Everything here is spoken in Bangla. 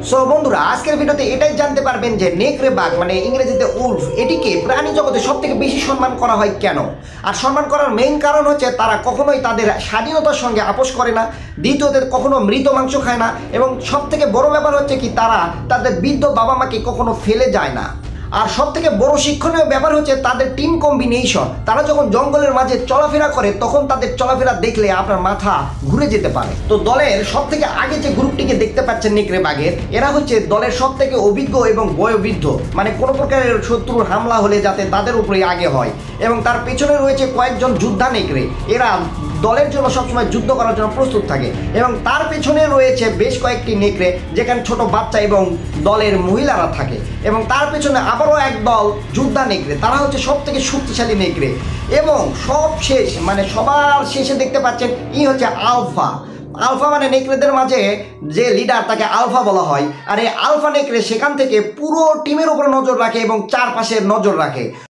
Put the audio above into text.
সো বন্ধুরা, আজকের ভিডিওতে এটাই জানতে পারবেন যে নেকড়ে বাঘ মানে ইংরেজিতে উলফ, এটিকে প্রাণী জগতে সবথেকে বেশি সম্মান করা হয় কেন। আর সম্মান করার মেইন কারণ হচ্ছে তারা কখনোই তাদের স্বাধীনতার সঙ্গে আপোষ করে না, দ্বিতীয়ত কখনো মৃত মাংস খায় না, এবং সবথেকে বড় ব্যাপার হচ্ছে কি তারা তাদের বৃদ্ধ বাবা মাকে কখনো ফেলে যায় না। আর সব থেকে বড় শিক্ষণীয় ব্যাপার হচ্ছে তাদের টিম কম্বিনেশন। তারা যখন জঙ্গলের মাঝে চলাফেরা করে তখন তাদের চলাফেরা দেখলে আপনার মাথা ঘুরে যেতে পারে। তো দলের সব থেকে আগে যে গ্রুপটিকে দেখতে পাচ্ছেন নেকড়ে বাঘের, এরা হচ্ছে দলের সব থেকে অভিজ্ঞ এবং বয়োবৃদ্ধ, মানে কোনো প্রকারের শত্রুর হামলা হলে যাতে তাদের উপরেই আগে হয়। এবং তার পেছনে রয়েছে কয়েকজন যোদ্ধা নেকড়ে, এরা দলের জন্য সবসময় যুদ্ধ করার জন্য প্রস্তুত থাকে। এবং তার পেছনে রয়েছে বেশ কয়েকটি নেকড়ে, যেখানে ছোট বাচ্চা এবং দলের মহিলারা থাকে। এবং তার পেছনে আবারও এক দল যোদ্ধা নেকড়ে, তারা হচ্ছে সব থেকে শক্তিশালী নেকড়ে। এবং সব শেষ মানে সবার শেষে দেখতে পাচ্ছেন হচ্ছে আলফা। আলফা মানে নেকড়েদের মাঝে যে লিডার তাকে আলফা বলা হয়। আর এই আলফা নেকড়ে সেখান থেকে পুরো টিমের উপরে নজর রাখে এবং চারপাশে নজর রাখে।